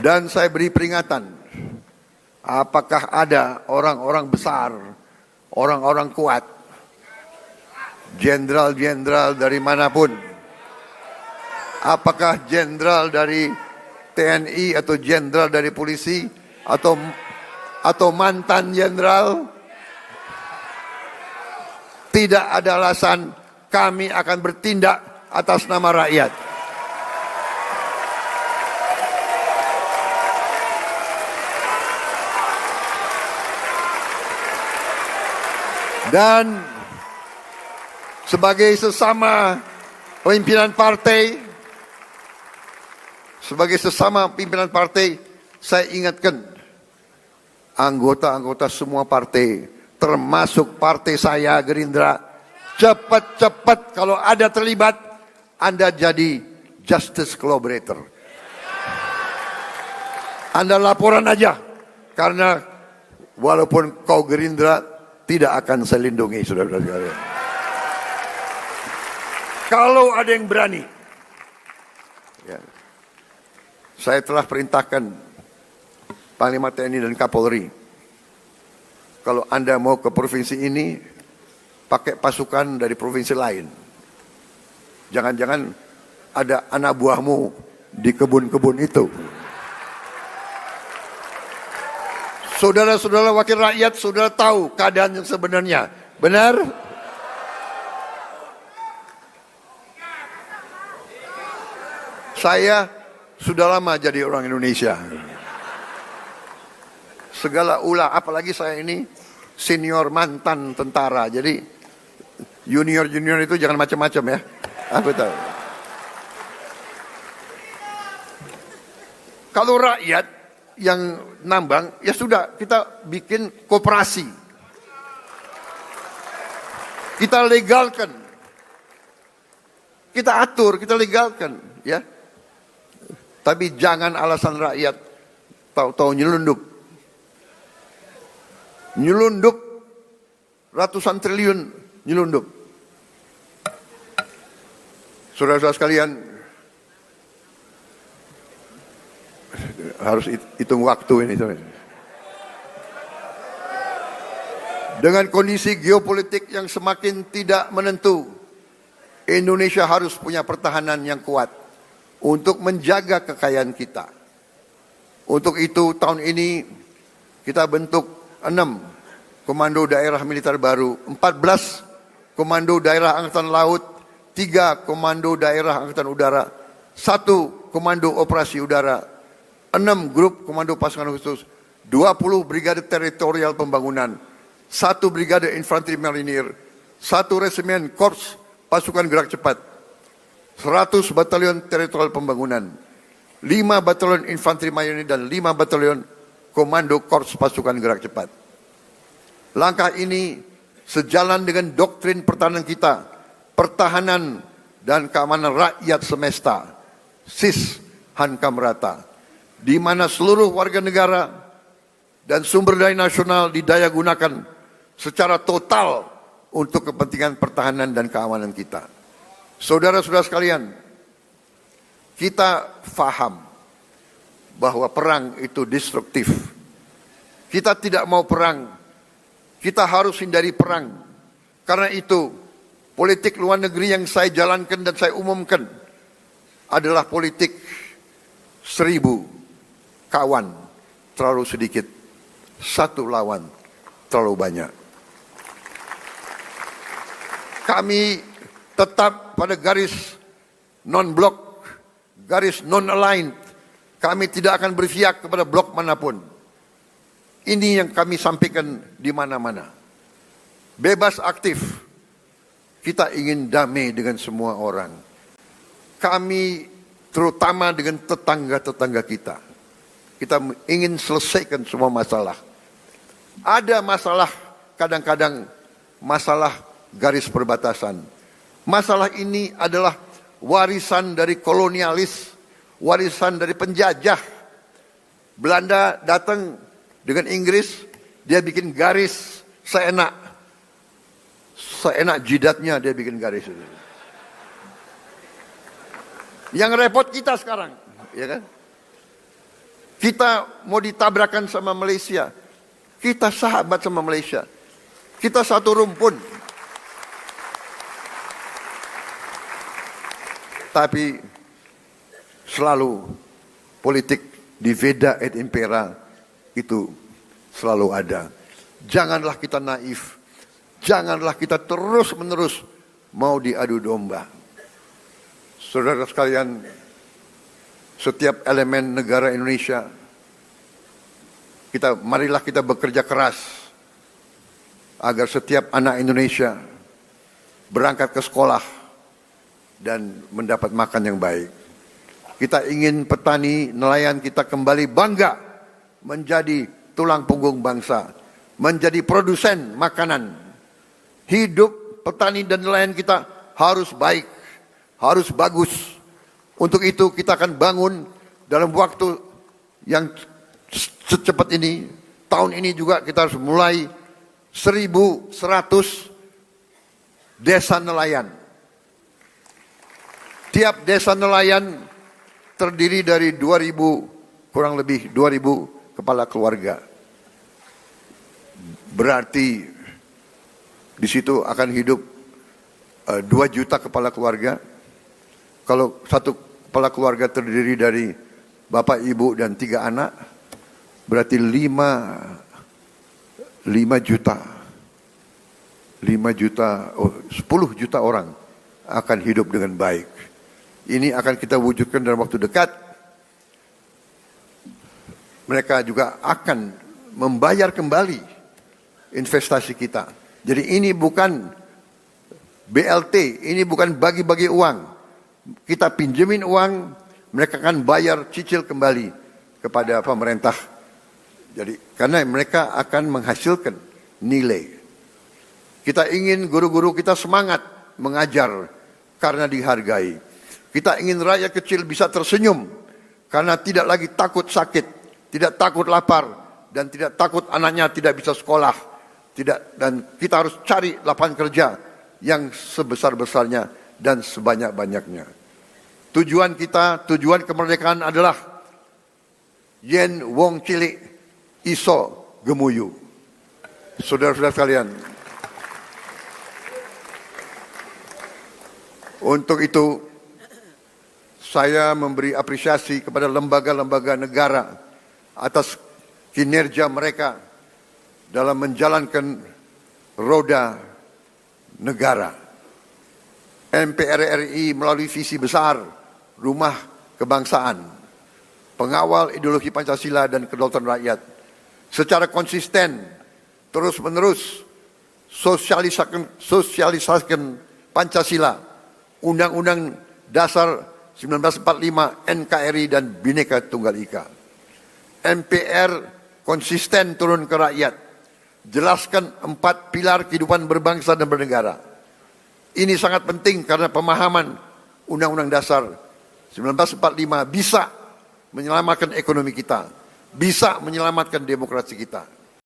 Dan saya beri peringatan, apakah ada orang-orang besar, orang-orang kuat, jenderal-jenderal dari manapun, apakah jenderal dari TNI atau jenderal dari polisi atau mantan jenderal, tidak ada alasan kami akan bertindak atas nama rakyat. Dan sebagai sesama pimpinan partai, saya ingatkan anggota-anggota semua partai, termasuk partai saya Gerindra, cepat-cepat kalau ada terlibat, Anda jadi justice collaborator. Anda laporan aja, karena walaupun kau Gerindra, tidak akan saya lindungi, saudara-saudara sekalian. Kalau ada yang berani, ya, saya telah perintahkan Panglima TNI dan Kapolri, kalau Anda mau ke provinsi ini, pakai pasukan dari provinsi lain. Jangan-jangan ada anak buahmu di kebun-kebun itu. Saudara-saudara wakil rakyat, saudara tahu keadaan yang sebenarnya. Benar? Saya sudah lama jadi orang Indonesia. Segala ulah, apalagi saya ini senior mantan tentara. Jadi junior-junior itu jangan macam-macam ya. Aku tahu. Kalau rakyat yang nambang, ya sudah, kita bikin koperasi. Kita legalkan. Kita atur, kita legalkan, ya. Tapi jangan alasan rakyat tahu-tahu nyelundup. Nyelundup ratusan triliun nyelundup. Saudara-saudara sekalian, harus hitung waktu ini. Dengan kondisi geopolitik yang semakin tidak menentu, Indonesia harus punya pertahanan yang kuat untuk menjaga kekayaan kita. Untuk itu tahun ini kita bentuk 6 komando daerah militer baru, 14 komando daerah angkatan laut, 3 komando daerah angkatan udara, 1 komando operasi udara, 6 grup komando pasukan khusus, 20 brigade teritorial pembangunan, 1 brigade infanteri marinir, 1 resimen korps pasukan gerak cepat, 100 batalion teritorial pembangunan, 5 batalion infanteri marinir dan 5 batalion komando korps pasukan gerak cepat. Langkah ini sejalan dengan doktrin pertahanan kita, pertahanan dan keamanan rakyat semesta, SIS Hankam Rata, di mana seluruh warga negara dan sumber daya nasional didaya gunakan secara total untuk kepentingan pertahanan dan keamanan kita. Saudara-saudara sekalian, kita faham bahwa perang itu destruktif. Kita tidak mau perang, kita harus hindari perang. Karena itu, politik luar negeri yang saya jalankan dan saya umumkan adalah politik 1000 kawan terlalu sedikit, 1 lawan terlalu banyak. Kami tetap pada garis non-blok, garis non-aligned. Kami tidak akan berpihak kepada blok manapun. Ini yang kami sampaikan di mana-mana. Bebas aktif. Kita ingin damai dengan semua orang. Kami terutama dengan tetangga-tetangga kita. Kita ingin selesaikan semua masalah. Ada masalah, kadang-kadang masalah garis perbatasan. Masalah ini adalah warisan dari kolonialis, warisan dari penjajah. Belanda datang dengan Inggris, dia bikin garis seenak jidatnya, dia bikin garis. Yang repot kita sekarang, ya kan? Kita mau ditabrakan sama Malaysia. Kita sahabat sama Malaysia. Kita satu rumpun. Tapi selalu politik divida et impera itu selalu ada. Janganlah kita naif. Janganlah kita terus-menerus mau diadu domba. Saudara sekalian, setiap elemen negara Indonesia, marilah kita bekerja keras agar setiap anak Indonesia berangkat ke sekolah dan mendapat makan yang baik. Kita ingin petani, nelayan kita kembali bangga menjadi tulang punggung bangsa, menjadi produsen makanan. Hidup petani dan nelayan kita harus baik, harus bagus. Untuk itu kita akan bangun dalam waktu yang secepat ini. Tahun ini juga kita harus mulai 1.100 desa nelayan. Tiap desa nelayan terdiri dari 2.000, kurang lebih 2.000 kepala keluarga. Berarti di situ akan hidup 2 juta kepala keluarga. Kalau satu kepala keluarga terdiri dari bapak, ibu, dan 3 anak, berarti 5 juta. 10 juta orang akan hidup dengan baik. Ini akan kita wujudkan dalam waktu dekat. Mereka juga akan membayar kembali investasi kita. Jadi ini bukan BLT, ini bukan bagi-bagi uang. Kita pinjemin uang, mereka akan bayar cicil kembali kepada pemerintah. Jadi karena mereka akan menghasilkan nilai. Kita ingin guru-guru kita semangat mengajar karena dihargai. Kita ingin rakyat kecil bisa tersenyum karena tidak lagi takut sakit, tidak takut lapar, dan tidak takut anaknya tidak bisa sekolah. Dan kita harus cari lapangan kerja yang sebesar-besarnya dan sebanyak-banyaknya. Tujuan kita, tujuan kemerdekaan adalah yen wong cilik iso gemuyu. Saudara-saudara sekalian, untuk itu saya memberi apresiasi kepada lembaga-lembaga negara atas kinerja mereka dalam menjalankan roda negara. MPR RI melalui visi besar Rumah Kebangsaan, pengawal ideologi Pancasila dan kedaulatan rakyat, secara konsisten terus-menerus sosialisasikan Pancasila, Undang-Undang Dasar 1945, NKRI, dan Bhinneka Tunggal Ika. MPR konsisten turun ke rakyat, jelaskan 4 pilar kehidupan berbangsa dan bernegara. Ini sangat penting karena pemahaman Undang-Undang Dasar 1945 bisa menyelamatkan ekonomi kita, bisa menyelamatkan demokrasi kita.